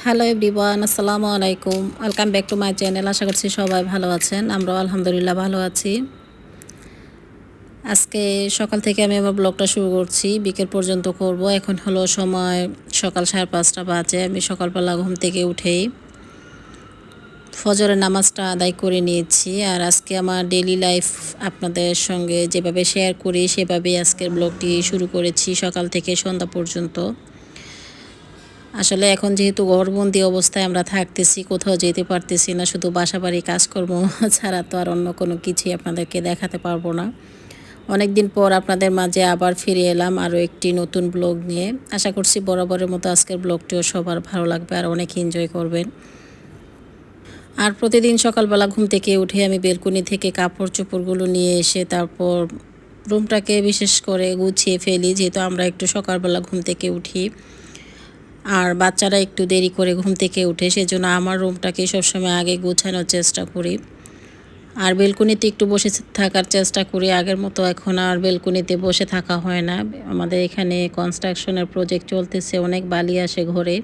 Hello everyone, আসসালামু আলাইকুম। Welcome back to my channel. আশা করছি সবাই ভালো আছেন। আমরাও আলহামদুলিল্লাহ ভালো আছি। আজকে সকাল থেকে আমি আমার ব্লগটা শুরু করছি, বিকেল পর্যন্ত করব। এখন হলো সময় সকাল 5:30 বাজে। আমি সকালবেলা ঘুম থেকে উঠেই ফজরের নামাজটা আদায় করে নিয়েছি। আর আজকে আমার ডেইলি লাইফ আপনাদের সঙ্গে যেভাবে শেয়ার করি সেভাবেই আজকের ব্লগটি শুরু করেছি, সকাল থেকে সন্ধ্যা পর্যন্ত। আসলে এখন যেহেতু ঘরবন্দি অবস্থায় আমরা থাকতেছি, কোথাও যেতে পারতেছি না, শুধু বাসাবাড়ি কাজকর্ম ছাড়া তো আর অন্য কোনো কিছুই আপনাদেরকে দেখাতে পারবো না। অনেক দিন পর আপনাদের মাঝে আবার ফিরে এলাম আরও একটি নতুন ব্লগ নিয়ে। আশা করছি বরাবরের মতো আজকের ব্লগটিও সবার ভালো লাগবে আর অনেক এনজয় করবেন। আর প্রতিদিন সকালবেলা ঘুম থেকে উঠে আমি বেলকনি থেকে কাপড় চোপড়গুলো নিয়ে এসে তারপর রুমটাকে বিশেষ করে গুছিয়ে ফেলি, যেহেতু আমরা একটু সকালবেলা ঘুম থেকে উঠি আর বাচ্চারা একটু দেরি করে ঘুম থেকে উঠে, সেজন্য আমার রুমটাকে সবসময় আগে গোছানোর চেষ্টা করি। আর বেলকনিতে একটু বসে থাকার চেষ্টা করি। আগের মতো এখন আর বেলকনিতে বসে থাকা হয় না। আমাদের এখানে কনস্ট্রাকশনের প্রজেক্ট চলতেছে, অনেক বালি আসে ঘরে,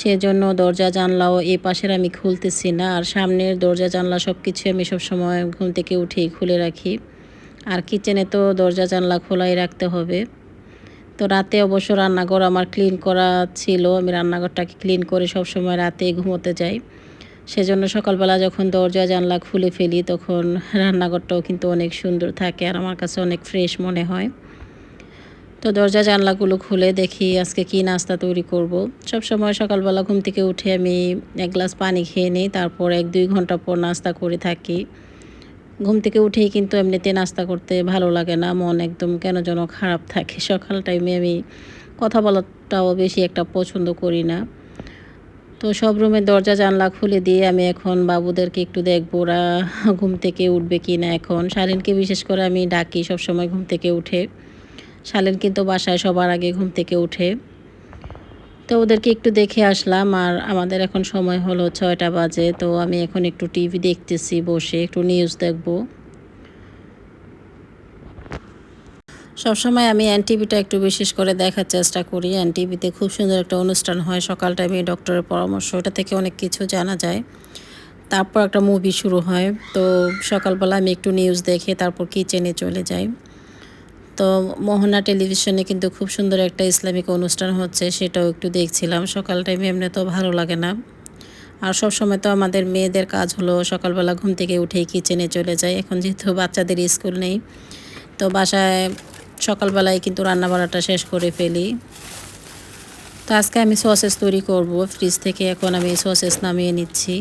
সেজন্য দরজা জানলাও এই পাশের আমি খুলতেছি না। আর সামনের দরজা জানলা সব কিছু আমি সবসময় ঘুম থেকে উঠেই খুলে রাখি। আর কিচেনে তো দরজা জানলা খোলাই রাখতে হবে। তো রাতে অবশ্য রান্নাঘর আমার ক্লিন করা ছিল, আমি রান্নাঘরটাকে ক্লিন করে সবসময় রাতে ঘুমোতে যাই। সেজন্য সকালবেলা যখন দরজা জানলা খুলে ফেলি তখন রান্নাঘরটাও কিন্তু অনেক সুন্দর থাকে আর আমার কাছে অনেক ফ্রেশ মনে হয়। তো দরজা জানলাগুলো খুলে দেখি আজকে কি নাস্তা তৈরি করব। সবসময় সকালবেলা ঘুম থেকে উঠে আমি এক গ্লাস পানি খেয়ে নিই, তারপর 1-2 ঘন্টা পর নাস্তা করে থাকি। ঘুম থেকে উঠেই কিন্তু এমনিতে নাস্তা করতে ভালো লাগে না, মন একদম কেন যেন খারাপ থাকে। সকাল টাইমে আমি কথা বলাটাও বেশি একটা পছন্দ করি না। তো সব রুমের দরজা জানলা খুলে দিয়ে আমি এখন বাবুদেরকে একটু দেখবো ওরা ঘুম থেকে উঠবে কি না। এখন শালীনকে বিশেষ করে আমি ডাকি সবসময় ঘুম থেকে উঠে। শালীন কিন্তু বাসায় সবার আগে ঘুম থেকে উঠে। তো ওদেরকে একটু দেখে আসলাম আর আমাদের এখন সময় হলো 6টা বাজে। তো আমি এখন একটু টিভি দেখতেছি, বসে একটু নিউজ দেখবো। সবসময় আমি এনটিভিটা একটু বিশেষ করে দেখার চেষ্টা করি। এনটিভিতে খুব সুন্দর একটা অনুষ্ঠান হয় সকাল টাইমে, ডক্টরের পরামর্শ, ওটা থেকে অনেক কিছু জানা যায়। তারপর একটা মুভি শুরু হয়। তো সকালবেলা আমি একটু নিউজ দেখে তারপর কিচেনে চলে যাই। তো মোহনা টেলিভিশনে কিন্তু খুব সুন্দর একটা ইসলামিক অনুষ্ঠান হচ্ছে, সেটাও একটু দেখছিলাম। সকাল টাইমে এমনি তো ভালো লাগে না। আর সবসময় তো আমাদের মেয়েদের কাজ হলো সকালবেলা ঘুম থেকে উঠেই কিচেনে চলে যায়। এখন যেহেতু বাচ্চাদের স্কুল নেই, তো বাসায় সকালবেলায় কিন্তু রান্নাবাড়াটা শেষ করে ফেলি। তো আজকে আমি সসেস তৈরি করব ফ্রিজ থেকে, এখন আমি সসেস নামিয়ে নিচ্ছি।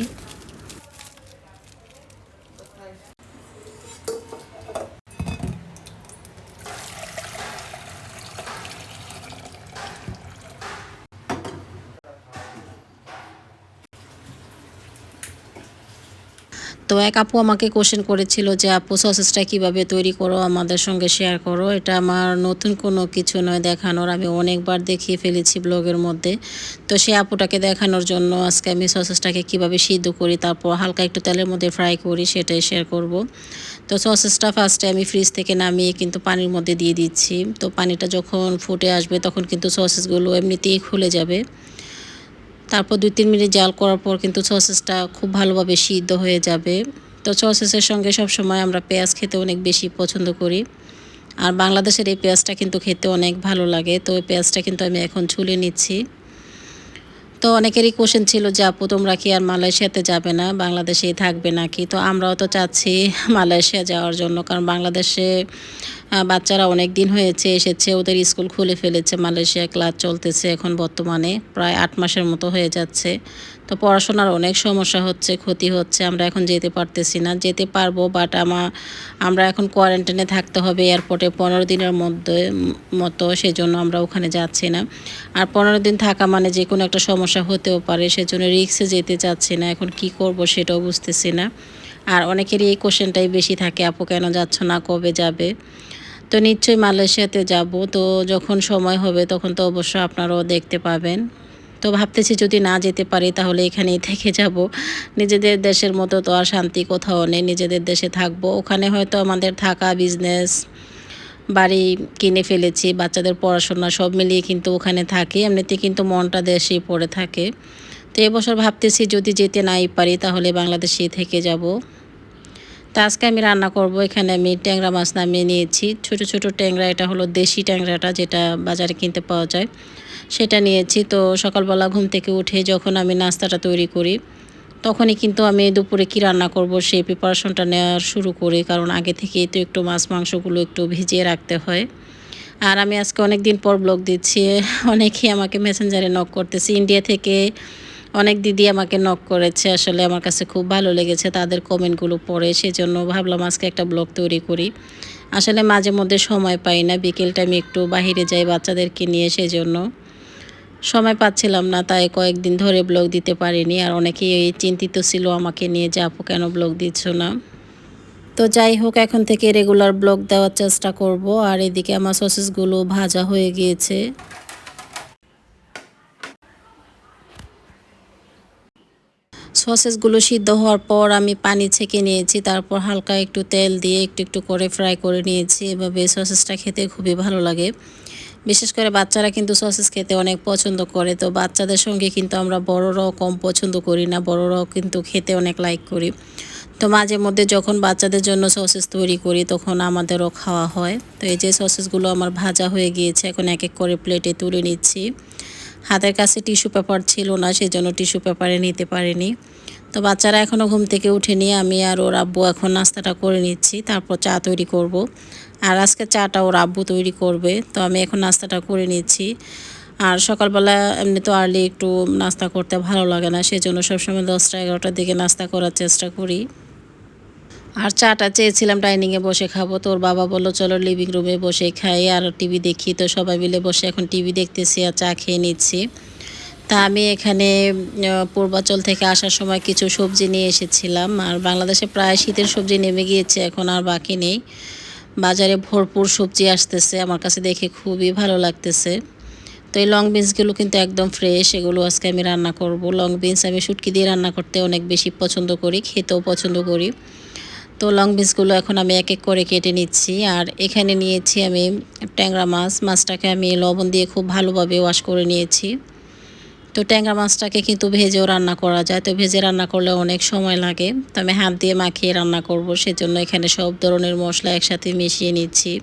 তো এক আপু আমাকে কোশ্চেন করেছিল যে আপু সসেসটা কীভাবে তৈরি করো, আমাদের সঙ্গে শেয়ার করো। এটা আমার নতুন কোনো কিছু নয় দেখানোর, আমি অনেকবার দেখিয়ে ফেলেছি ব্লগের মধ্যে। তো সেই আপুটাকে দেখানোর জন্য আজকে আমি সসেসটাকে কীভাবে সিদ্ধ করি তারপর হালকা একটু তেলের মধ্যে ফ্রাই করি সেটাই শেয়ার করব। তো সসেসটা ফার্স্টে আমি ফ্রিজ থেকে নামিয়ে কিন্তু পানির মধ্যে দিয়ে দিচ্ছি। তো পানিটা যখন ফুটে আসবে তখন কিন্তু সসেসগুলো এমনিতেই খুলে যাবে। তারপর 2-3 মিনিট জাল করার পর কিন্তু সসেসটা খুব ভালোভাবে সিদ্ধ হয়ে যাবে। তো সসেসের সঙ্গে সবসময় আমরা পেঁয়াজ খেতে অনেক বেশি পছন্দ করি। আর বাংলাদেশের এই পেঁয়াজটা কিন্তু খেতে অনেক ভালো লাগে। তো ওই পেঁয়াজটা কিন্তু আমি এখন ছুলে নিচ্ছি। তো অনেকেরই কোশ্চেন ছিল যে আপু তোমরা কি আর মালয়েশিয়াতে যাবে না, বাংলাদেশেই থাকবে নাকি? তো আমরাও তো চাচ্ছি মালয়েশিয়া যাওয়ার জন্য, কারণ বাংলাদেশে বাচ্চারা অনেক দিন হয়েছে এসেছে, ওদের স্কুল খুলে ফেলেছে, মালয়েশিয়া ক্লাস চলতেছে এখন বর্তমানে প্রায় 8 মাসের মতো হয়ে যাচ্ছে। তো পড়াশোনার অনেক সমস্যা হচ্ছে, ক্ষতি হচ্ছে, আমরা এখন যেতে পারতেছি না। যেতে পারবো বাট আমরা এখন কোয়ারেন্টাইনে থাকতে হবে এয়ারপোর্টে 15 দিনের মতো, সেজন্য আমরা ওখানে যাচ্ছি না। আর 15 দিন থাকা মানে যে কোনো একটা সমস্যা হতেও পারে, সেজন্য রিস্কে যেতে চাচ্ছি না। এখন কি করব সেটাও বুঝতেছি না। আর অনেকেরই এই কোশ্চেনটাই বেশি থাকে, আপু কেন যাচ্ছ না, কবে যাবে? তো নিশ্চয়ই মালয়েশিয়াতে যাব। তো যখন সময় হবে তখন তো অবশ্য আপনারাও দেখতে পাবেন। তো ভাবতেছি যদি না যেতে পারি তাহলে এখানেই থেকে যাব। নিজেদের দেশের মতো তো আর শান্তি কোথাও নেই, নিজেদের দেশে থাকবো। ওখানে হয়তো আমাদের থাকা, বিজনেস, বাড়ি কিনে ফেলেছি, বাচ্চাদের পড়াশোনা সব মিলিয়ে কিন্তু ওখানে থাকি। এমনিতে কিন্তু মনটা দেশেই পড়ে থাকে। তো এবছর ভাবতেছি যদি যেতে নাই পারি তাহলে বাংলাদেশেই থেকে যাব। তো আজকে আমি রান্না করব। এখানে আমি ট্যাংরা মাছ নামিয়ে নিয়েছি, ছোট ছোট ট্যাংরা। এটা হলো দেশি ট্যাংরাটা, যেটা বাজারে কিনতে পাওয়া যায়, সেটা নিয়েছি। তো সকালবেলা ঘুম থেকে উঠে যখন আমি নাস্তাটা তৈরি করি, তখনই কিন্তু আমি দুপুরে কি রান্না করব সেই প্রিপারেশনটা নেওয়া শুরু করি, কারণ আগে থেকেই তো একটু মাছ মাংসগুলো একটু ভিজিয়ে রাখতে হয়। আর আমি আজকে অনেক দিন পর ব্লগ দিচ্ছি। অনেকেই আমাকে মেসেঞ্জারে নক করতেছে, ইন্ডিয়া থেকে অনেক দিদি আমাকে নক করেছে। আসলে আমার কাছে খুব ভালো লেগেছে তাদের কমেন্টগুলো পড়ে, সেজন্য ভাবলাম আজকে একটা ব্লগ তৈরি করি। আসলে মাঝে মধ্যে সময় পাই না, বিকেল টাইমে একটু বাহিরে যাই বাচ্চাদেরকে নিয়ে, সেজন্য সময় পাচ্ছিলাম না, তাই কয়েকদিন ধরে ব্লগ দিতে পারিনি। আর অনেকেই চিন্তিত ছিল আমাকে নিয়ে যে আপু কেন ব্লগ দিচ্ছ না। তো যাই হোক, এখন থেকে রেগুলার ব্লগ দেওয়ার চেষ্টা করব। আর এদিকে আমার সসেসগুলো ভাজা হয়ে গিয়েছে। সসেসগুলো সিদ্ধ হওয়ার পর আমি পানি ছেঁকে নিয়েছি, তারপর হালকা একটু তেল দিয়ে একটু একটু করে ফ্রাই করে নিয়েছি। এভাবে সসেসটা খেতে খুবই ভালো লাগে। বিশেষ করে বাচ্চারা কিন্তু সসেস খেতে অনেক পছন্দ করে। তো বাচ্চাদের সঙ্গে কিন্তু আমরা বড়রাও কম পছন্দ করি না, বড়রাও কিন্তু খেতে অনেক লাইক করি। তো মাঝে মধ্যে যখন বাচ্চাদের জন্য সসেস তৈরি করি তখন আমাদেরও খাওয়া হয়। তো এই যে সসেসগুলো আমার ভাজা হয়ে গিয়েছে, এখন এক এক করে প্লেটে তুলে নিচ্ছি। হাতের কাছে টিস্যু পেপার ছিল না, সেজন্য টিস্যু পেপারে নিতে পারিনি। তো বাচ্চারা এখনও ঘুম থেকে উঠেনি, আমি আর ওর আব্বু এখন নাস্তাটা করে নিচ্ছি, তারপর চা তৈরি করব। আর আজকে চাটা ওর আব্বু তৈরি করবে, তো আমি এখন নাস্তাটা করে নিচ্ছি। আর সকালবেলা এমনি তো আর্লি একটু নাস্তা করতে ভালো লাগে না, সেজন্য সবসময় 10টা-11টার দিকে নাস্তা করার চেষ্টা করি। আর চাটা চেয়েছিলাম ডাইনিংয়ে বসে খাবো, তোর বাবা বললো চলো লিভিং রুমে বসে খাই আর টিভি দেখি। তো সবাই মিলে বসে এখন টিভি দেখতেছি আর চা খেয়ে নিচ্ছি। তা আমি এখানে পূর্বাচল থেকে আসার সময় কিছু সবজি নিয়ে এসেছিলাম। আর বাংলাদেশে প্রায় শীতের সবজি নেমে গিয়েছে, এখন আর বাকি নেই। বাজারে ভরপুর সবজি আসতেছে, আমার কাছে দেখে খুবই ভালো লাগতেছে। তো এই লং বিনসগুলো কিন্তু একদম ফ্রেশ, এগুলো আজকে আমি রান্না করব। লং বিনস আমি শুটকি দিয়ে রান্না করতে অনেক বেশি পছন্দ করি, খেতেও পছন্দ করি। তো লং বিনসগুলো এখন আমি এক এক করে কেটে নিচ্ছি। আর এখানে নিয়েছি আমি ট্যাংরা মাছ। মাছটাকে আমি লবণ দিয়ে খুব ভালোভাবে ওয়াশ করে নিয়েছি। তো ট্যাংরা মাছটাকে কিন্তু ভেজেও রান্না করা যায়, তো ভেজে রান্না করলে অনেক সময় লাগে। তো আমি হাত দিয়ে মাখিয়ে রান্না করব, সেজন্য এখানে সব ধরনের মশলা একসাথে মিশিয়ে নিচ্ছি।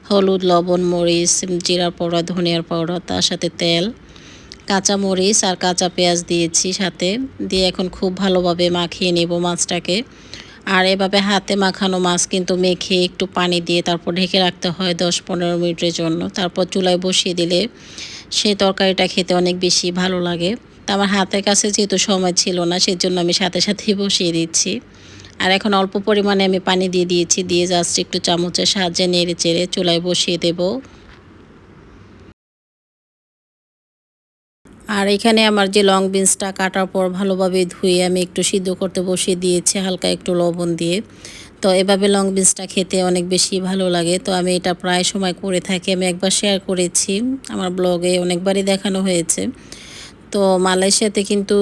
হলুদ, লবণ, মরিচ, জিরা পাউডার, ধনিয়ার পাউডার, তার সাথে তেল, কাঁচা মরিচ আর কাঁচা পেঁয়াজ দিয়েছি সাথে। দিয়ে এখন খুব ভালোভাবে মাখিয়ে নেব মাছটাকে। আর এভাবে হাতে মাখানো মাছ কিন্তু মেখে একটু পানি দিয়ে তারপর ঢেকে রাখতে হয় 10-15 মিনিটের জন্য। তারপর চুলায় বসিয়ে দিলে সেই তরকারিটা খেতে অনেক বেশি ভালো লাগে। তো আমার হাতের কাছে যেহেতু সময় ছিল না, সেজন্য আমি সাথে সাথেই বসিয়ে দিচ্ছি। আর এখন অল্প পরিমাণে আমি পানি দিয়ে দিয়েছি, দিয়ে জাস্ট একটু চামচের সাহায্যে নেড়ে চেড়ে চুলায় বসিয়ে দেব। আর এখানে আমার যে লং বিনসটা কাটার পর ভালোভাবে ধুয়ে আমি একটু সিদ্ধ করতে বসিয়ে দিয়েছি হালকা একটু লবণ দিয়ে। তো এভাবে লং বিনসটা খেতে অনেক বেশি ভালো লাগে। তো আমি এটা প্রায় সময় করে থাকি, আমি একবার শেয়ার করেছি আমার ব্লগে, অনেকবারই দেখানো হয়েছে। তো মালয়েশিয়াতে কিন্তু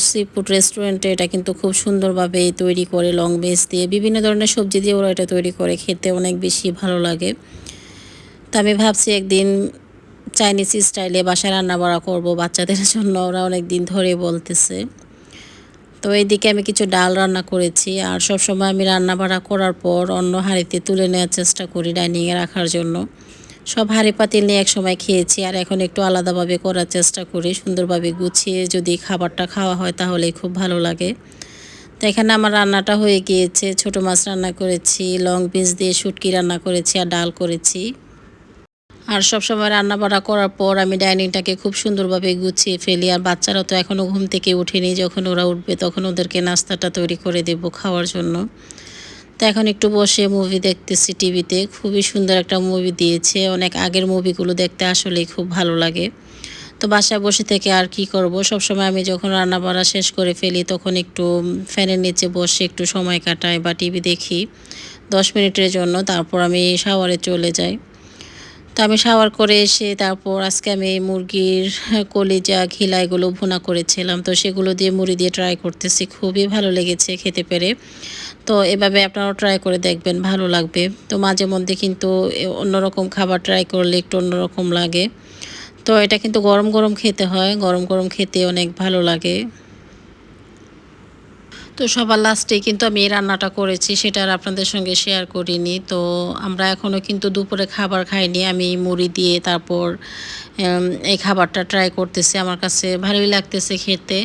সি ফুড রেস্টুরেন্টে এটা কিন্তু খুব সুন্দরভাবে তৈরি করে, লং বিনস দিয়ে বিভিন্ন ধরনের সবজি দিয়ে ওরা এটা তৈরি করে, খেতে অনেক বেশি ভালো লাগে। তো আমি ভাবছি একদিন চাইনিজ স্টাইলে বাসায় রান্না বাড়া করবো বাচ্চাদের জন্য, ওরা অনেক দিন ধরে বলতেছে। তো এইদিকে আমি কিছু ডাল রান্না করেছি। আর সব সময় আমি রান্না বাড়া করার পর অন্য হাঁড়িতে তুলে নেওয়ার চেষ্টা করি ডাইনিংয়ে রাখার জন্য। সব হাঁড়ি পাতিল নিয়ে একসময় খেয়েছি, আর এখন একটু আলাদাভাবে করার চেষ্টা করি। সুন্দরভাবে গুছিয়ে যদি খাবারটা খাওয়া হয় তাহলেই খুব ভালো লাগে। তো এখানে আমার রান্নাটা হয়ে গিয়েছে, ছোটো মাছ রান্না করেছি, লং বিনস দিয়ে শুটকি রান্না করেছি আর ডাল করেছি। আর সবসময় রান্নাবাড়া করার পর আমি ডাইনিংটাকে খুব সুন্দরভাবে গুছিয়ে ফেলি। আর বাচ্চারা তো এখনও ঘুম থেকে ওঠেনি, যখন ওরা উঠবে তখন ওদেরকে নাস্তাটা তৈরি করে দেব খাওয়ার জন্য। তো এখন একটু বসে মুভি দেখতেছি টিভিতে, খুবই সুন্দর একটা মুভি দিয়েছে। অনেক আগের মুভিগুলো দেখতে আসলেই খুব ভালো লাগে। তো বাসায় বসে থেকে আর কি করব, সবসময় আমি যখন রান্নাবাড়া শেষ করে ফেলি তখন একটু ফ্যানের নিচে বসে একটু সময় কাটাই বা টিভি দেখি 10 মিনিটের জন্য, তারপর আমি শাওয়ারে চলে যাই। তো আমি শাওয়ার করে এসে তারপর আজকে আমি মুরগির কলিজা ঘিলা এগুলো ভুনা করেছিলাম, তো সেগুলো দিয়ে মুড়ি দিয়ে ট্রাই করতেছি, খুবই ভালো লেগেছে খেতে পেরে। তো এভাবে আপনারাও ট্রাই করে দেখবেন, ভালো লাগবে। তো মাঝে মধ্যে কিন্তু অন্যরকম খাবার ট্রাই করলে একটু অন্যরকম লাগে। তো এটা কিন্তু গরম গরম খেতে হয়, গরম গরম খেতে অনেক ভালো লাগে। তো সবার লাস্টে কিন্তু আমি এই রান্নাটা করেছি, সেটা আর আপনাদের সঙ্গে শেয়ার করিনি। তো আমরা এখনও কিন্তু দুপুরে খাবার খাইনি। আমি মুড়ি দিয়ে তারপর এই খাবারটা ট্রাই করতেছি। আমার কাছে ভালোই লাগতেছে খেতে।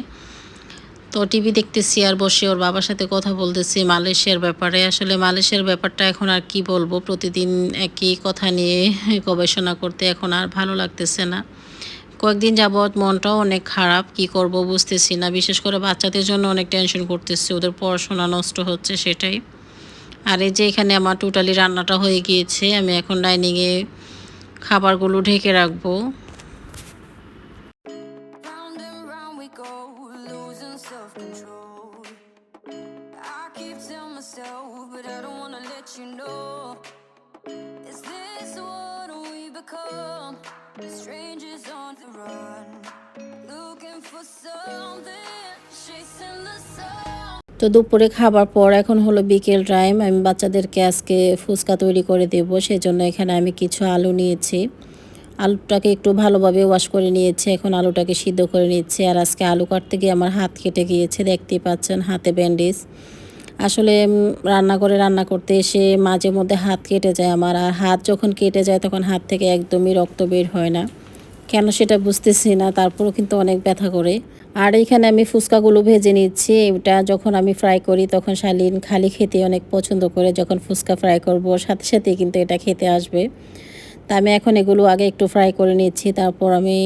তো টিভি দেখতেছি আর বসে ওর বাবার সাথে কথা বলতেছি মালয়েশিয়ার ব্যাপারে। আসলে মালয়েশিয়ার ব্যাপারটা এখন আর কি বলবো, প্রতিদিন একই কথা নিয়ে গবেষণা করতে এখন আর ভালো লাগতেছে না। কয়েকদিন যাবৎ মনটাও অনেক খারাপ, কি করব বুঝতেছি না। বিশেষ করে বাচ্চাদের জন্য অনেক টেনশন করতেছি, ওদের পড়াশোনা নষ্ট হচ্ছে সেটাই। আর এই যে এখানে আমার টোটালি রান্নাটা হয়ে গিয়েছে, আমি এখন ডাইনিংয়ে খাবারগুলো ঢেকে রাখবো। Round and round we go, losing self-control. I keep telling myself, but I don't wanna let you know. Is this what we become? Strangers on the run, looking for something, chasing the sun. তো দুপুরে খাবার পর এখন হলো বিকেল time. আমি বাচ্চাদেরকে আজকে ফুচকা তৈরি করে দেবো, সেজন্য এখানে আমি কিছু আলু নিয়েছি। আলুটাকে একটু ভালোভাবে ওয়াশ করে নিয়েছি, এখন আলুটাকে সিদ্ধ করে নিচ্ছি। আর আজকে আলু কাটতে গিয়ে আমার হাত কেটে গিয়েছে, দেখতেই পাচ্ছেন হাতে ব্যান্ডেজ। আসলে রান্না করতে এসে মাঝে মধ্যে হাত কেটে যায় আমার। আর হাত যখন কেটে যায় তখন হাত থেকে একদমই রক্ত বের হয় না, কেন সেটা বুঝতেছি না, তারপরেও কিন্তু অনেক ব্যথা করে। আর এইখানে আমি ফুচকাগুলো ভেজে নিচ্ছি। এটা যখন আমি ফ্রাই করি তখন শালীন খালি খেতে অনেক পছন্দ করে। যখন ফুচকা ফ্রাই করব সাথে সাথেই কিন্তু এটা খেতে আসবে। তা আমি এখন এগুলো আগে একটু ফ্রাই করে নিচ্ছি, তারপর আমি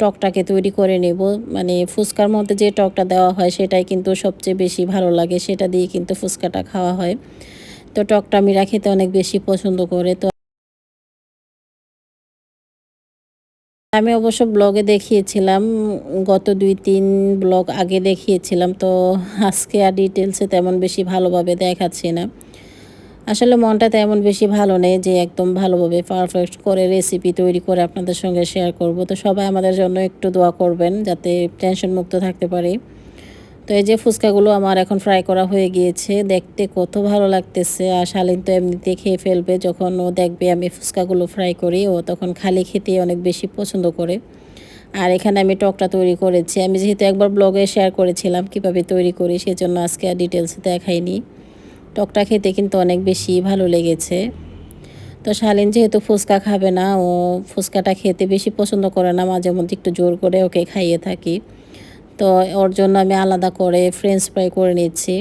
টকটাকে তৈরি করে নেব। মানে ফুচকার মধ্যে যে টকটা দেওয়া হয় সেটাই কিন্তু সবচেয়ে বেশি ভালো লাগে, সেটা দিয়ে কিন্তু ফুচকাটা খাওয়া হয়। তো টকটা মিরা খেতে অনেক বেশি পছন্দ করে। তো আমি অবশ্য ব্লগে দেখিয়েছিলাম, গত ২-৩ ব্লগ আগে দেখিয়েছিলাম। তো আজকে আর ডিটেলসে তেমন বেশি ভালোভাবে দেখাচ্ছি না। আসলে মনটা তেমন বেশি ভালো নেই যে একদম ভালোভাবে পারফেক্ট করে রেসিপি তৈরি করে আপনাদের সঙ্গে শেয়ার করব। তো সবাই আমাদের জন্য একটু দোয়া করবেন যাতে টেনশন মুক্ত থাকতে পারি। তো এই যে ফুচকাগুলো আমার এখন ফ্রাই করা হয়ে গিয়েছে, দেখতে কত ভালো লাগতেছে। আর শালীন তো এমনিতে খেয়ে ফেলবে, যখন ও দেখবে আমি ফুচকাগুলো ফ্রাই করি ও তখন খালি খেতে অনেক বেশি পছন্দ করে। আর এখানে আমি টকটা তৈরি করেছি, আমি যেহেতু একবার ব্লগে শেয়ার করেছিলাম কিভাবে তৈরি করি, সেজন্য আজকে আর ডিটেলসে দেখাইনি। টকটা খেতে কিন্তু অনেক বেশি ভালো লেগেছে। তো শালীন যেহেতু ফুচকা খাবে না, ও ফুচকাটা খেতে বেশি পছন্দ করে না, মাঝে মধ্যে একটু জোর করে ওকে খাইয়ে থাকি। তো ওর জন্য আমি আলাদা করে ফ্রেঞ্চ ফ্রাই করে নিচ্ছি।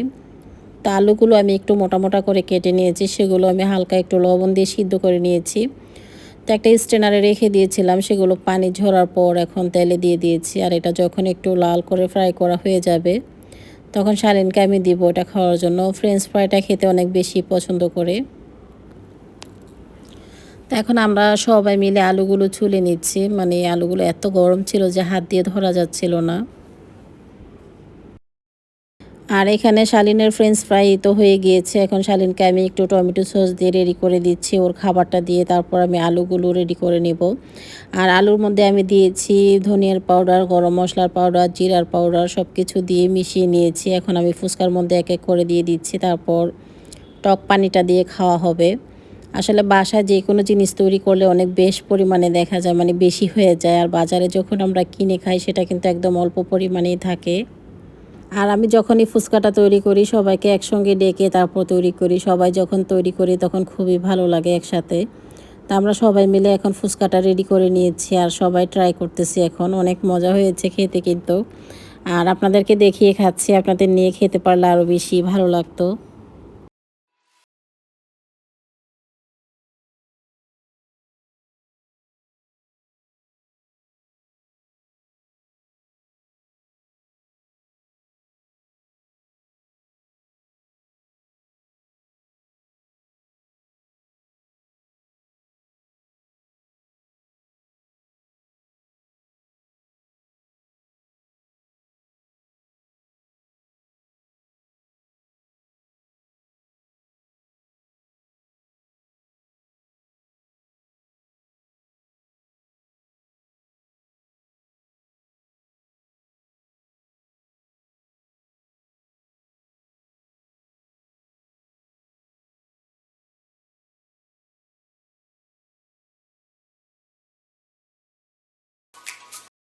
তো আলুগুলো আমি একটু মোটা মোটা করে কেটে নিয়েছি, সেগুলো আমি হালকা একটু লবণ দিয়ে সিদ্ধ করে নিয়েছি। তো একটা স্ট্রেনারে রেখে দিয়েছিলাম, সেগুলো পানি ঝরার পর এখন তেলে দিয়ে দিয়েছি। আর এটা যখন একটু লাল করে ফ্রাই করা হয়ে যাবে তখন শালীনকে আমি দিব এটা খাওয়ার জন্য। ফ্রেঞ্চ ফ্রাইটা খেতে অনেক বেশি পছন্দ করে। তো এখন আমরা সবাই মিলে আলুগুলো ছুলে নিচ্ছি, মানে আলুগুলো এত গরম ছিল যে হাত দিয়ে ধরা যাচ্ছিল না। আর এখানে শালীনের ফ্রেঞ্চ ফ্রাই তো হয়ে গিয়েছে, এখন শালীনকে আমি একটু টমেটো সস দিয়ে রেডি করে দিচ্ছি ওর খাবারটা দিয়ে, তারপর আমি আলুগুলো রেডি করে নেব। আর আলুর মধ্যে আমি দিয়েছি ধনিয়ার পাউডার, গরম মশলার পাউডার, জিরার পাউডার, সব কিছু দিয়ে মিশিয়ে নিয়েছি। এখন আমি ফুচকার মধ্যে এক এক করে দিয়ে দিচ্ছি, তারপর টক পানিটা দিয়ে খাওয়া হবে। আসলে বাসায় যে কোনো জিনিস তৈরি করলে অনেক বেশ পরিমাণে দেখা যায়, মানে বেশি হয়ে যায়। আর বাজারে যখন আমরা কিনে খাই সেটা কিন্তু একদম অল্প পরিমাণেই থাকে। আর আমি যখনই ফুচকাটা তৈরি করি সবাইকে একসঙ্গে ডেকে তারপর তৈরি করি। সবাই যখন তৈরি করি তখন খুবই ভালো লাগে একসাথে। তা আমরা সবাই মিলে এখন ফুচকাটা রেডি করে নিয়েছি আর সবাই ট্রাই করতেছি এখন। অনেক মজা হয়েছে খেতে কিন্তু। আর আপনাদেরকে দেখিয়ে খাচ্ছি, আপনাদের নিয়ে খেতে পারলে আরও বেশি ভালো লাগতো।